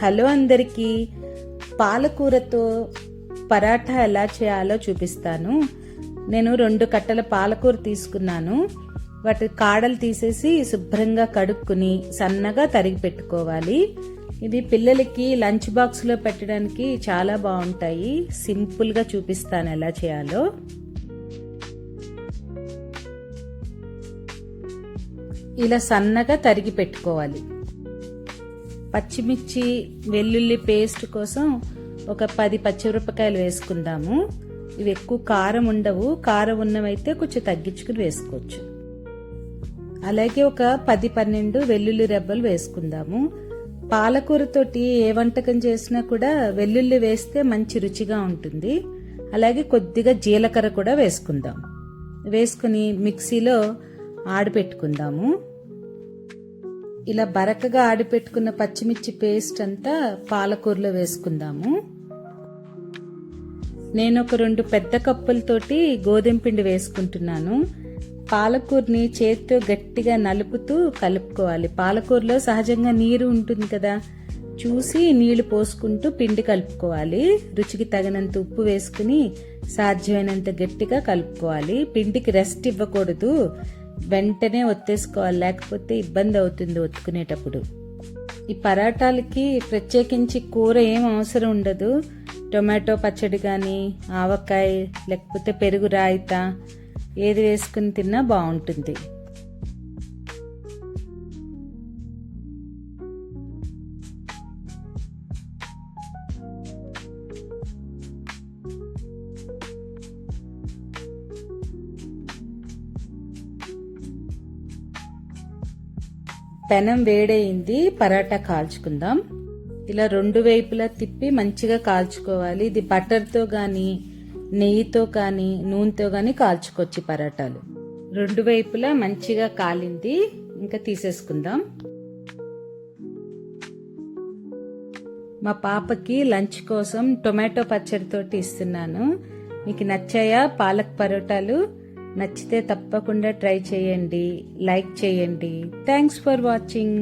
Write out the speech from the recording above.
Hello అందరికీ, పాలకూరతో పరాఠా ఎలా చేయాలో చూపిస్తాను. నేను 2 కట్టల పాలకూర తీసుకున్నాను. వాటి కాడలు తీసేసి శుభ్రంగా కడుక్కుని సన్నగా తరిగి పెట్టుకోవాలి. ఇవి పిల్లలకి లంచ్ బాక్స్లో పెట్టడానికి చాలా బాగుంటాయి. సింపుల్గా చూపిస్తాను ఎలా చేయాలో. ఇలా సన్నగా తరిగి పెట్టుకోవాలి. పచ్చిమిర్చి వెల్లుల్లి పేస్ట్ కోసం ఒక 10 పచ్చిమిరపకాయలు వేసుకుందాము. ఇవి ఎక్కువ కారం ఉండవు, కారం ఉన్నవైతే కొంచెం తగ్గించుకుని వేసుకోవచ్చు. అలాగే ఒక 10-12 వెల్లుల్లి రెబ్బలు వేసుకుందాము. పాలకూరతోటి ఏ వంటకం చేసినా కూడా వెల్లుల్లి వేస్తే మంచి రుచిగా ఉంటుంది. అలాగే కొద్దిగా జీలకర్ర కూడా వేసుకుందాం. వేసుకుని మిక్సీలో ఆడిపెట్టుకుందాము. ఇలా బరకగా ఆడిపెట్టుకున్న పచ్చిమిర్చి పేస్ట్ అంతా పాలకూరలో వేసుకుందాము. నేను ఒక 2 పెద్ద కప్పులతోటి గోధుమ పిండి వేసుకుంటున్నాను. పాలకూరని చేతితో గట్టిగా నలుపుతూ కలుపుకోవాలి. పాలకూరలో సహజంగా నీరు ఉంటుంది కదా, చూసి నీళ్లు పోసుకుంటూ పిండి కలుపుకోవాలి. రుచికి తగినంత ఉప్పు వేసుకుని సాధ్యమైనంత గట్టిగా కలుపుకోవాలి. పిండికి రెస్ట్ ఇవ్వకూడదు, వెంటనే ఒత్తేసుకోవాలి, లేకపోతే ఇబ్బంది అవుతుంది ఒత్తుకునేటప్పుడు. ఈ పరాటాలకి ప్రత్యేకించి కూర ఏం అవసరం ఉండదు. టొమాటో పచ్చడి కానీ, ఆవకాయ, లేకపోతే పెరుగు రాయితా ఏది వేసుకుని తిన్నా బాగుంటుంది. పెనం వేడయింది, పరాటా కాల్చుకుందాం. ఇలా 2 వైపులా తిప్పి మంచిగా కాల్చుకోవాలి. ఇది బటర్తో కానీ, నెయ్యితో కానీ, నూనెతో కానీ కాల్చుకోవచ్చు పరాటాలు. 2 వైపులా మంచిగా కాలింది, ఇంకా తీసేసుకుందాం. మా పాపకి లంచ్ కోసం టొమాటో పచ్చడితోటి ఇస్తున్నాను. మీకు నచ్చాయా పాలక్ పరోటాలు? నచ్చితే తప్పకుండా ట్రై చేయండి, లైక్ చేయండి. Thanks for watching.